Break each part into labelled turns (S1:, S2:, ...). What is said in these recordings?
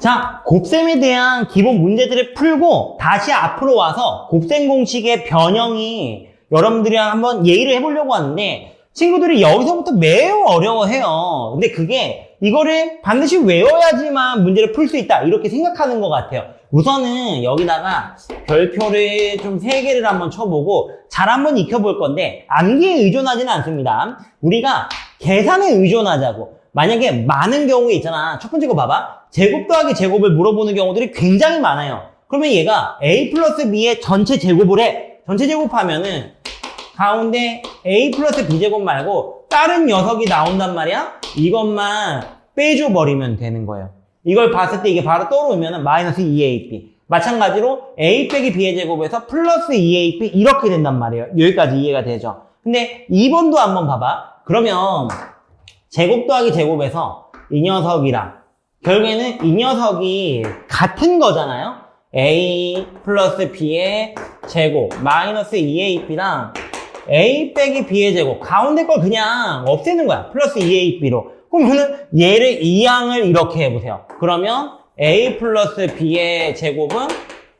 S1: 자, 곱셈에 대한 기본 문제들을 풀고 다시 앞으로 와서 곱셈 공식의 변형이 여러분들이랑 한번 얘기를 해보려고 하는데 친구들이 여기서부터 매우 어려워해요. 근데 그게 이거를 반드시 외워야지만 문제를 풀 수 있다 이렇게 생각하는 것 같아요. 우선은 여기다가 별표를 좀 3개를 한번 쳐보고 잘 한번 익혀볼 건데 암기에 의존하지는 않습니다. 우리가 계산에 의존하자고. 만약에 많은 경우에 있잖아. 첫 번째 거 봐봐. 제곱 더하기 제곱을 물어보는 경우들이 굉장히 많아요. 그러면 얘가 a 플러스 b의 전체 제곱을 해. 전체 제곱하면은 가운데 a 플러스 b제곱 말고 다른 녀석이 나온단 말이야. 이것만 빼줘버리면 되는 거예요. 이걸 봤을 때 이게 바로 떠오르면 마이너스 2ab. 마찬가지로 a 빼기 b의 제곱에서 플러스 2ab 이렇게 된단 말이에요. 여기까지 이해가 되죠. 근데 2번도 한번 봐봐. 그러면 제곱 더하기 제곱에서 이 녀석이랑 결국에는 이 녀석이 같은 거잖아요. a 플러스 b의 제곱 마이너스 2ab랑 a 빼기 b의 제곱 가운데 걸 그냥 없애는 거야. 플러스 2ab로. 그러면은 얘를 이 양을 이렇게 해보세요. 그러면 a 플러스 b의 제곱은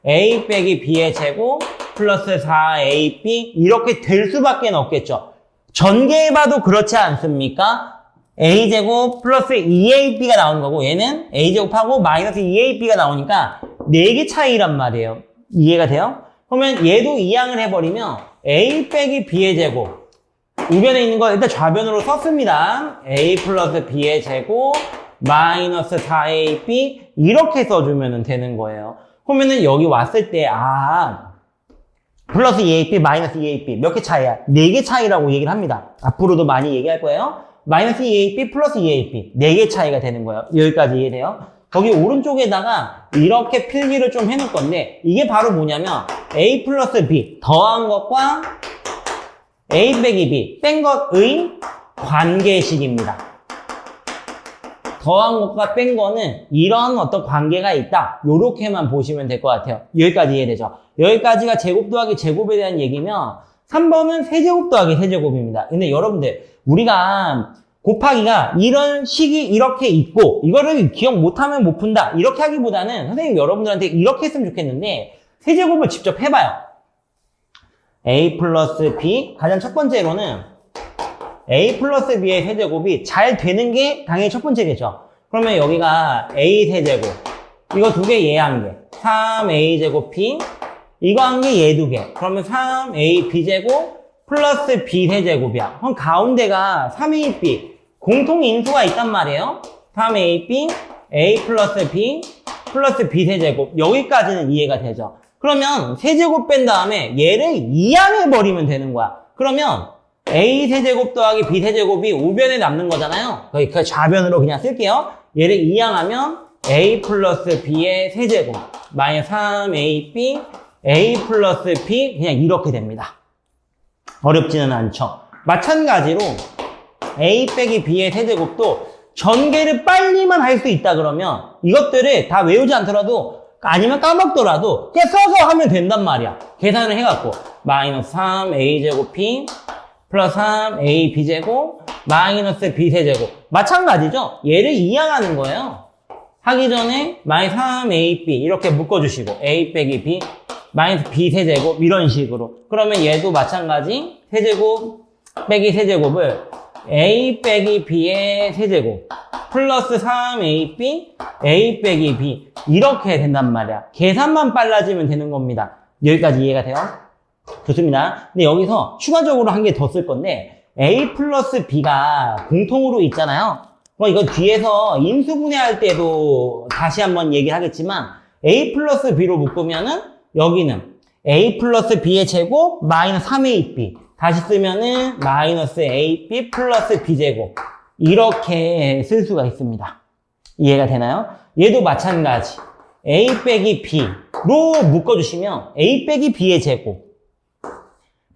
S1: a 빼기 b의 제곱 플러스 4ab 이렇게 될 수밖에 없겠죠. 전개해봐도 그렇지 않습니까? a제곱 플러스 2ab가 나오는 거고 얘는 a제곱하고 마이너스 2ab가 나오니까 4개 차이란 말이에요. 이해가 돼요? 그러면 얘도 이항을 해버리면 a 빼기 b의 제곱 우변에 있는 거 일단 좌변으로 썼습니다. a 플러스 b의 제곱 마이너스 4ab 이렇게 써주면 되는 거예요. 그러면은 여기 왔을 때 플러스 2ab 마이너스 2ab 몇 개 차이야? 4개 차이라고 얘기를 합니다. 앞으로도 많이 얘기할 거예요. 마이너스 2ab 플러스 2ab 4개 차이가 되는 거예요. 여기까지 이해돼요? 거기 오른쪽에다가 이렇게 필기를 좀 해놓을 건데 이게 바로 뭐냐면 a 플러스 b 더한 것과 a 빼기 b 뺀 것의 관계식입니다. 더한 것과 뺀 거는 이런 어떤 관계가 있다. 요렇게만 보시면 될 것 같아요. 여기까지 이해되죠? 여기까지가 제곱 더하기 제곱에 대한 얘기면 3번은 세제곱 더하기 세제곱입니다. 근데 여러분들 우리가 곱하기가 이런 식이 이렇게 있고 이거를 기억 못하면 못 푼다 이렇게 하기보다는 선생님 여러분들한테 이렇게 했으면 좋겠는데 세제곱을 직접 해봐요. a 플러스 b 가장 첫 번째로는 a 플러스 b의 세제곱이 잘 되는 게 당연히 첫 번째겠죠. 그러면 여기가 a 세제곱 이거 2개 얘 1개 3a 제곱 b 이거 1개 얘 2개 그러면 3a b제곱 플러스 b 세제곱이야. 그럼 가운데가 3ab 공통 인수가 있단 말이에요. 3ab a 플러스 b 플러스 b 세제곱 여기까지는 이해가 되죠. 그러면 세제곱 뺀 다음에 얘를 이항해버리면 되는 거야. 그러면 a 세제곱 더하기 b 세제곱이 우변에 남는 거잖아요. 그 좌변으로 그냥 쓸게요. 얘를 이항하면 a 플러스 b의 세제곱 마이너스 3ab a 플러스 b 그냥 이렇게 됩니다. 어렵지는 않죠. 마찬가지로 a 빼기 b의 세제곱도 전개를 빨리만 할 수 있다 그러면 이것들을 다 외우지 않더라도 아니면 까먹더라도 그냥 써서 하면 된단 말이야. 계산을 해갖고 마이너스 3a제곱 b 플러스 3ab제곱 마이너스 b세제곱 마찬가지죠. 얘를 이항하는 거예요. 하기 전에 마이너스 3ab 이렇게 묶어주시고 a 빼기 b 마이너스 b세제곱 이런 식으로 그러면 얘도 마찬가지 세제곱 빼기 세제곱을 a 빼기 b의 세제곱 플러스 3ab a 빼기 b 이렇게 된단 말이야. 계산만 빨라지면 되는 겁니다. 여기까지 이해가 돼요? 좋습니다. 근데 여기서 추가적으로 한 개 더 쓸 건데 a 플러스 b가 공통으로 있잖아요. 이건 뒤에서 인수분해할 때도 다시 한번 얘기하겠지만 a 플러스 b로 묶으면은 여기는 a 플러스 b의 제곱 마이너스 3ab 다시 쓰면은 마이너스 ab 플러스 b제곱 이렇게 쓸 수가 있습니다. 이해가 되나요? 얘도 마찬가지 a 빼기 b로 묶어주시면 a 빼기 b의 제곱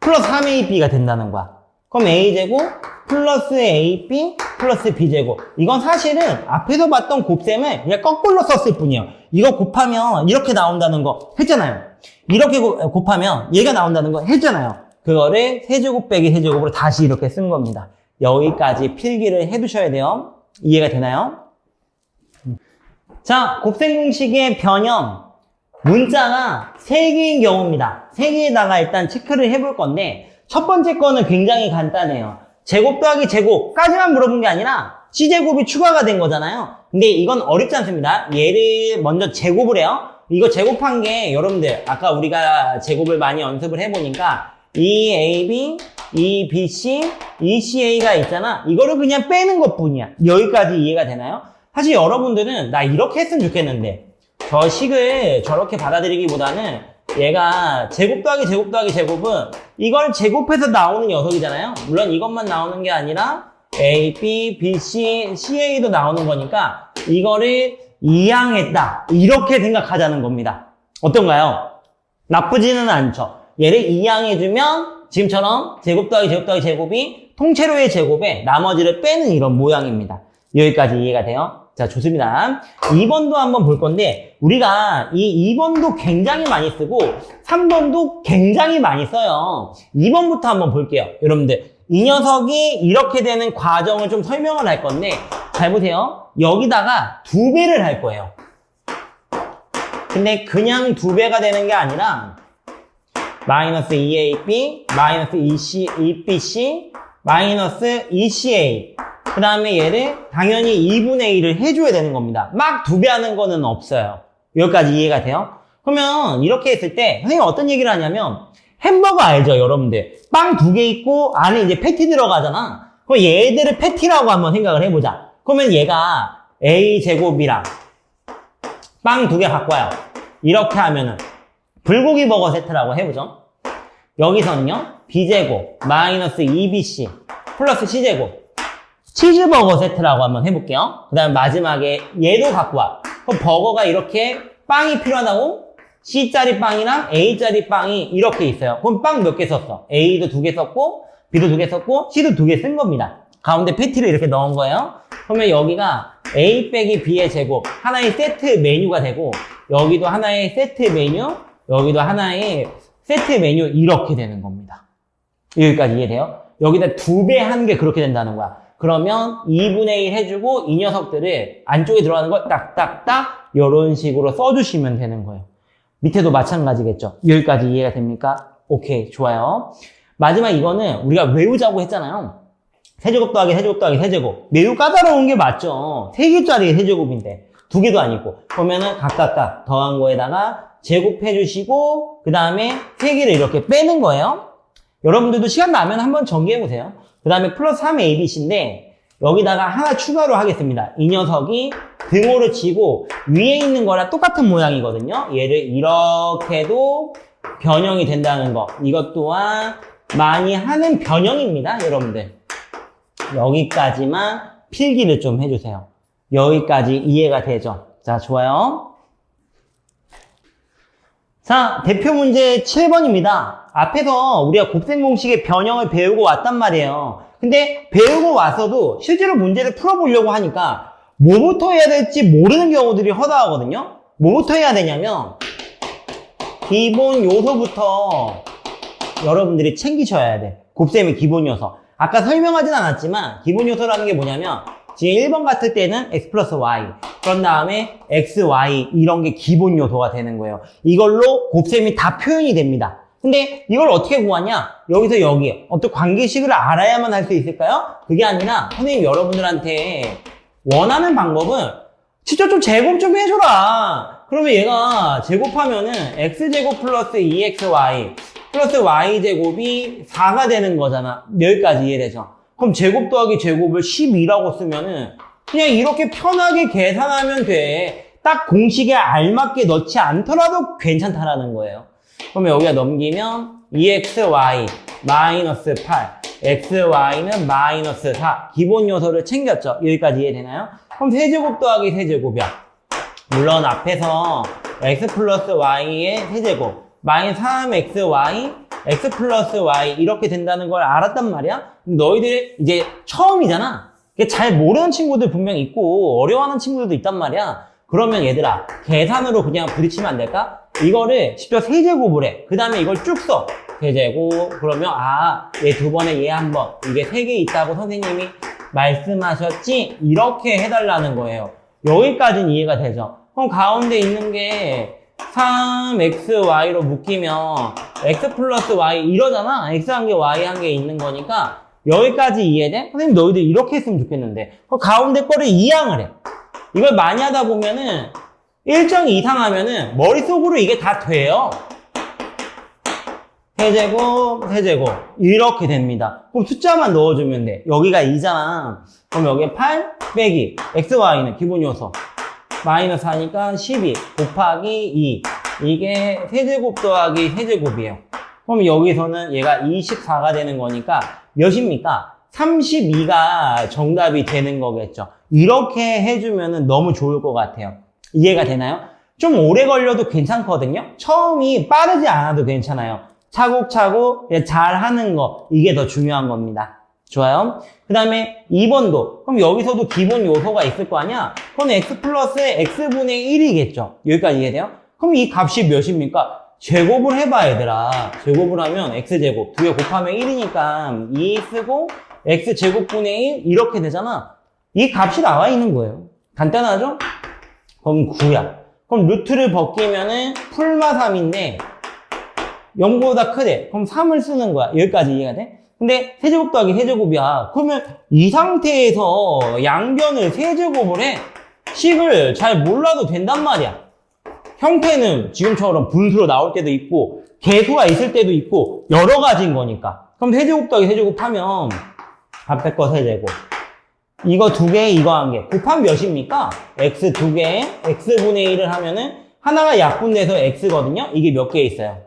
S1: 플러스 3ab가 된다는 거야. 그럼 a제곱 플러스 ab 플러스 b제곱 이건 사실은 앞에서 봤던 곱셈을 그냥 거꾸로 썼을 뿐이에요. 이거 곱하면 이렇게 나온다는 거 했잖아요. 이렇게 곱하면 얘가 나온다는 거 했잖아요. 그거를 세제곱 빼기 세제곱으로 다시 이렇게 쓴 겁니다. 여기까지 필기를 해두셔야 돼요. 이해가 되나요? 자, 곱셈 공식의 변형. 문자가 3개인 경우입니다. 3개에다가 일단 체크를 해볼 건데, 첫 번째 거는 굉장히 간단해요. 제곱 더하기 제곱까지만 물어본 게 아니라 C제곱이 추가가 된 거잖아요. 근데 이건 어렵지 않습니다. 얘를 먼저 제곱을 해요. 이거 제곱한 게 여러분들 아까 우리가 제곱을 많이 연습을 해보니까 EAB, EBC, ECA가 있잖아. 이거를 그냥 빼는 것뿐이야. 여기까지 이해가 되나요? 사실 여러분들은 나 이렇게 했으면 좋겠는데 저 식을 저렇게 받아들이기보다는 얘가 제곱 더하기 제곱 더하기 제곱은 이걸 제곱해서 나오는 녀석이잖아요. 물론 이것만 나오는 게 아니라 A, B, B, C, CA도 나오는 거니까 이거를 이항했다. 이렇게 생각하자는 겁니다. 어떤가요? 나쁘지는 않죠. 얘를 이항해주면 지금처럼 제곱 더하기 제곱 더하기 제곱이 통째로의 제곱에 나머지를 빼는 이런 모양입니다. 여기까지 이해가 돼요? 자, 좋습니다. 2번도 한번 볼 건데 우리가 이 2번도 굉장히 많이 쓰고 3번도 굉장히 많이 써요. 2번부터 한번 볼게요. 여러분들 이 녀석이 이렇게 되는 과정을 좀 설명을 할 건데 잘 보세요. 여기다가 2배를 할 거예요. 근데 그냥 2배가 되는 게 아니라 마이너스 2AB, 마이너스 2BC, 마이너스 2CA 그 다음에 얘를 당연히 2분의 1을 해줘야 되는 겁니다. 막 2배 하는 거는 없어요. 여기까지 이해가 돼요? 그러면 이렇게 했을 때 선생님이 어떤 얘기를 하냐면 햄버거 알죠 여러분들? 빵 2개 있고 안에 이제 패티 들어가잖아. 그럼 얘들을 패티라고 한번 생각을 해보자. 그러면 얘가 A제곱이랑 빵 2개 갖고 와요. 이렇게 하면은 불고기 버거 세트라고 해보죠. 여기서는요 B제곱 마이너스 2BC 플러스 C제곱 치즈버거 세트라고 한번 해볼게요. 그 다음에 마지막에 얘도 갖고 와. 그럼 버거가 이렇게 빵이 필요하다고? C짜리 빵이랑 A짜리 빵이 이렇게 있어요. 그럼 빵 몇 개 썼어? A도 2개 썼고 B도 2개 썼고 C도 2개 쓴 겁니다. 가운데 패티를 이렇게 넣은 거예요. 그러면 여기가 A 빼기 B의 제곱 하나의 세트 메뉴가 되고 여기도 하나의 세트 메뉴 여기도 하나의 세트 메뉴 이렇게 되는 겁니다. 여기까지 이해돼요? 여기다 2배 하는 게 그렇게 된다는 거야. 그러면 2분의 1 해주고 이 녀석들을 안쪽에 들어가는 걸 딱딱딱 이런 식으로 써주시면 되는 거예요. 밑에도 마찬가지겠죠. 여기까지 이해가 됩니까? 오케이, 좋아요. 마지막 이거는 우리가 외우자고 했잖아요. 세제곱 더하기 세제곱 더하기 세제곱. 매우 까다로운 게 맞죠. 3개짜리 세제곱인데 2개도 아니고. 그러면은 각각 더한 거에다가 제곱해주시고 그 다음에 3개를 이렇게 빼는 거예요. 여러분들도 시간 나면 한번 정리해보세요. 그 다음에 플러스 3ABC인데 여기다가 하나 추가로 하겠습니다. 이 녀석이 등호를 치고 위에 있는 거랑 똑같은 모양이거든요. 얘를 이렇게도 변형이 된다는 거. 이것 또한 많이 하는 변형입니다. 여러분들. 여기까지만 필기를 좀 해주세요. 여기까지 이해가 되죠? 자, 좋아요. 자, 대표 문제 7번입니다. 앞에서 우리가 곱셈 공식의 변형을 배우고 왔단 말이에요. 근데 배우고 와서도 실제로 문제를 풀어보려고 하니까 뭐부터 해야 될지 모르는 경우들이 허다하거든요. 뭐부터 해야 되냐면 기본 요소부터 여러분들이 챙기셔야 돼. 곱셈의 기본 요소. 아까 설명하진 않았지만 기본 요소라는 게 뭐냐면 지금 1번 같을 때는 x 플러스 y 그런 다음에 x, y 이런 게 기본 요소가 되는 거예요. 이걸로 곱셈이 다 표현이 됩니다. 근데 이걸 어떻게 구하냐? 여기서 여기 어떤 관계식을 알아야만 할 수 있을까요? 그게 아니라 선생님 여러분들한테 원하는 방법은 진짜 좀 제곱 좀 해줘라. 그러면 얘가 제곱하면은 x제곱 플러스 2xy 플러스 y제곱이 4가 되는 거잖아. 여기까지 이해되죠? 그럼 제곱 더하기 제곱을 12라고 쓰면은 그냥 이렇게 편하게 계산하면 돼. 딱 공식에 알맞게 넣지 않더라도 괜찮다라는 거예요. 그러면 여기가 넘기면 2xy 마이너스 8 xy는 마이너스 4 기본 요소를 챙겼죠. 여기까지 이해되나요? 그럼 세제곱 더하기 세제곱이야. 물론 앞에서 x 플러스 y의 세제곱 마이너스 3xy x 플러스 y 이렇게 된다는 걸 알았단 말이야. 너희들이 이제 처음이잖아. 잘 모르는 친구들 분명 있고 어려워하는 친구들도 있단 말이야. 그러면 얘들아 계산으로 그냥 부딪히면 안 될까? 이거를 직접 세제곱을 해. 그 다음에 이걸 쭉 써. 세제곱 그러면 얘 2번에 얘 1번 이게 3개 있다고 선생님이 말씀하셨지? 이렇게 해달라는 거예요. 여기까지는 이해가 되죠? 그럼 가운데 있는 게 3xy로 묶이면 x 플러스 y 이러잖아. x 한 개, y 한 개 있는 거니까 여기까지 이해돼? 선생님 너희들 이렇게 했으면 좋겠는데 그 가운데 거를 이항을 해. 이걸 많이 하다 보면은 일정 이상 하면은 머릿속으로 이게 다 돼요. 세제곱, 세제곱 이렇게 됩니다. 그럼 숫자만 넣어주면 돼. 여기가 2잖아. 그럼 여기에 8 빼기 xy는 기본 요소 마이너스 하니까 12 곱하기 2 이게 세제곱 더하기 세제곱이에요. 그럼 여기서는 얘가 24가 되는 거니까 몇입니까? 32가 정답이 되는 거겠죠. 이렇게 해주면 너무 좋을 것 같아요. 이해가 되나요? 좀 오래 걸려도 괜찮거든요. 처음이 빠르지 않아도 괜찮아요. 차곡차곡 잘 하는 거 이게 더 중요한 겁니다. 좋아요. 그 다음에 2번도 그럼 여기서도 기본 요소가 있을 거 아니야. 그럼 x 플러스 x분의 1이겠죠. 여기까지 이해돼요? 그럼 이 값이 몇입니까? 제곱을 해봐 얘들아. 제곱을 하면 x제곱 두 개 곱하면 1이니까 2 쓰고 x제곱분의 1 이렇게 되잖아. 이 값이 나와 있는 거예요. 간단하죠? 그럼 9야. 그럼 루트를 벗기면은 풀마 3인데 0보다 크대. 그럼 3을 쓰는 거야. 여기까지 이해가 돼? 근데 세제곱 더하기 세제곱이야. 그러면 이 상태에서 양변을 세제곱을 해. 식을 잘 몰라도 된단 말이야. 형태는 지금처럼 분수로 나올 때도 있고 개수가 있을 때도 있고 여러 가지인 거니까. 그럼 세제곱 더하기 세제곱 하면 앞에 거 세제곱 이거 두 개, 이거 한 개. 곱하면 몇입니까? x 두 개, x분의 1을 하면은 하나가 약분돼서 x거든요? 이게 몇 개 있어요?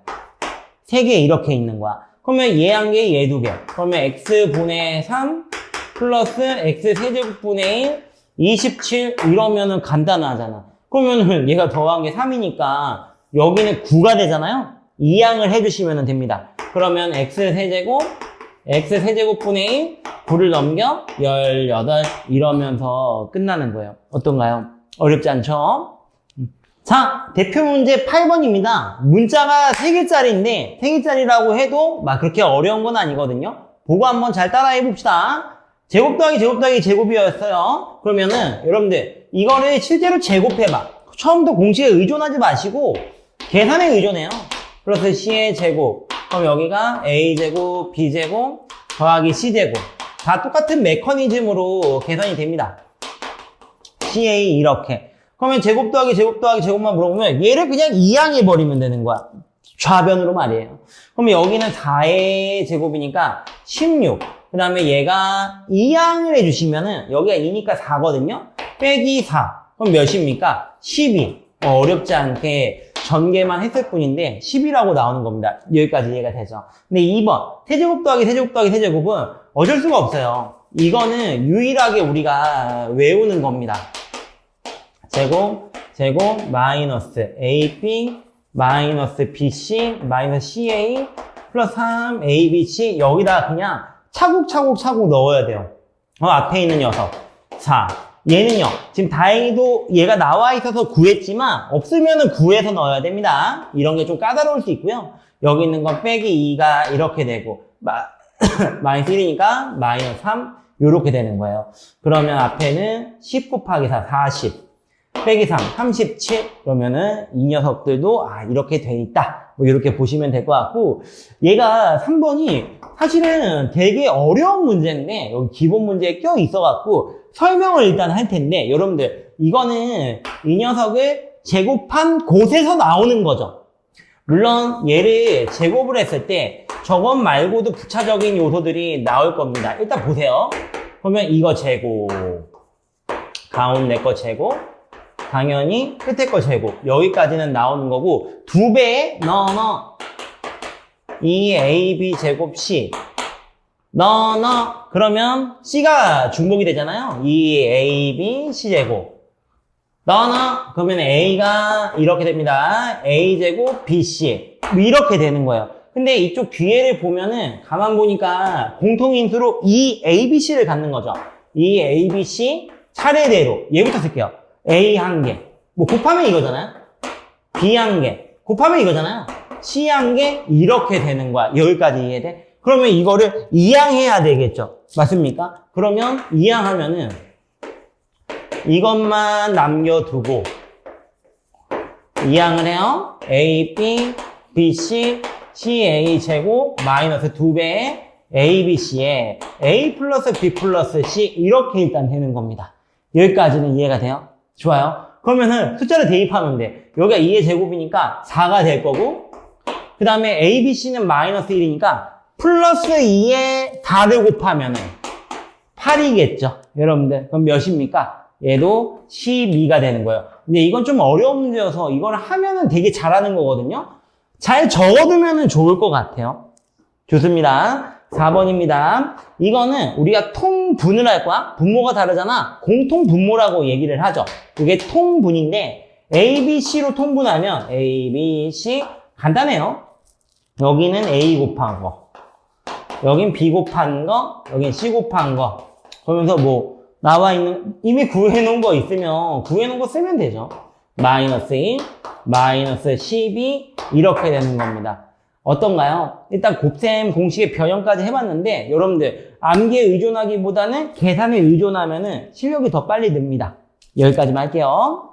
S1: 세 개 이렇게 있는 거야. 그러면 얘 한 개, 얘 두 개. 그러면 x분의 3 플러스 x 세제곱분의 1, 27 이러면은 간단하잖아. 그러면은 얘가 더한 게 3이니까 여기는 9가 되잖아요? 이항을 해주시면 됩니다. 그러면 x 세제곱분의 1, 9를 넘겨 18 이러면서 끝나는 거예요. 어떤가요? 어렵지 않죠? 자, 대표 문제 8번입니다. 문자가 3개짜리인데 3개짜리라고 해도 막 그렇게 어려운 건 아니거든요. 보고 한번 잘 따라해 봅시다. 제곱 더하기 제곱 더하기 제곱이었어요. 그러면은 여러분들 이거를 실제로 제곱해봐. 처음부터 공식에 의존하지 마시고 계산에 의존해요. 플러스 c의 제곱. 그럼 여기가 a제곱, b제곱, 더하기 c제곱. 다 똑같은 메커니즘으로 계산이 됩니다. ca 이렇게. 그러면 제곱 더하기 제곱 더하기 제곱만 물어보면 얘를 그냥 이항해버리면 되는 거야. 좌변으로 말이에요. 그러면 여기는 4의 제곱이니까 16. 그 다음에 얘가 이항을 해주시면은 여기가 2니까 4거든요. 빼기 4. 그럼 몇입니까? 12. 어렵지 않게 전개만 했을 뿐인데 10이라고 나오는 겁니다. 여기까지 이해가 되죠. 근데 2번 세제곱 더하기 세제곱 더하기 세제곱은 어쩔 수가 없어요. 이거는 유일하게 우리가 외우는 겁니다. 제곱 마이너스 AB 마이너스 BC 마이너스 CA 플러스 3ABC 여기다 그냥 차곡차곡 넣어야 돼요. 앞에 있는 녀석 4. 얘는요 지금 다행히도 얘가 나와 있어서 구했지만 없으면은 구해서 넣어야 됩니다. 이런 게 좀 까다로울 수 있고요. 여기 있는 건 빼기 2가 이렇게 되고 마이너스 1이니까 마이너스 3 이렇게 되는 거예요. 그러면 앞에는 10 곱하기 4 40 빼기 3 37 그러면은 이 녀석들도 이렇게 돼 있다. 뭐 이렇게 보시면 될 것 같고 얘가 3번이 사실은 되게 어려운 문제인데 여기 기본 문제에 껴 있어 갖고 설명을 일단 할 텐데 여러분들 이거는 이 녀석을 제곱한 곳에서 나오는 거죠. 물론 얘를 제곱을 했을 때 저것 말고도 부차적인 요소들이 나올 겁니다. 일단 보세요. 그러면 이거 제곱 가운데 거 제곱 당연히 끝에 거 제곱 여기까지는 나오는 거고 2배에 넣어 2ab 제곱 c 넣어 그러면 c가 중복이 되잖아요. 2ab c제곱 넣어 그러면 a가 이렇게 됩니다. a제곱 bc 이렇게 되는 거예요. 근데 이쪽 뒤에를 보면은 가만 보니까 공통인수로 2abc를 갖는 거죠. 2abc 차례대로 얘부터 쓸게요. A 한 개. 뭐 곱하면 이거잖아요. B 한 개. 곱하면 이거잖아요. C 한 개. 이렇게 되는 거야. 여기까지 이해돼? 그러면 이거를 이항해야 되겠죠. 맞습니까? 그러면 이항하면은 이것만 남겨두고 이항을 해요. AB, BC, CA 제곱 마이너스 2배의 ABC에 A 플러스 B 플러스 C 이렇게 일단 되는 겁니다. 여기까지는 이해가 돼요? 좋아요. 그러면은 숫자를 대입하면 돼. 여기가 2의 제곱이니까 4가 될 거고 그 다음에 ABC는 마이너스 1이니까 플러스 2에 4를 곱하면은 8이겠죠. 여러분들 그럼 몇입니까? 얘도 12가 되는 거예요. 근데 이건 좀 어려운 문제여서 이걸 하면은 되게 잘하는 거거든요. 잘 적어두면 좋을 것 같아요. 좋습니다. 4번입니다. 이거는 우리가 통분을 할 거야. 분모가 다르잖아. 공통분모라고 얘기를 하죠. 이게 통분인데 ABC로 통분하면 ABC 간단해요. 여기는 A 곱한 거, 여긴 B 곱한 거, 여긴 C 곱한 거. 그러면서 뭐 나와 있는 이미 구해놓은 거 있으면 구해놓은 거 쓰면 되죠. 마이너스 1, 마이너스 12 이렇게 되는 겁니다. 어떤가요? 일단 곱셈 공식의 변형까지 해봤는데 여러분들 암기에 의존하기보다는 계산에 의존하면은 실력이 더 빨리 늡니다. 여기까지만 할게요.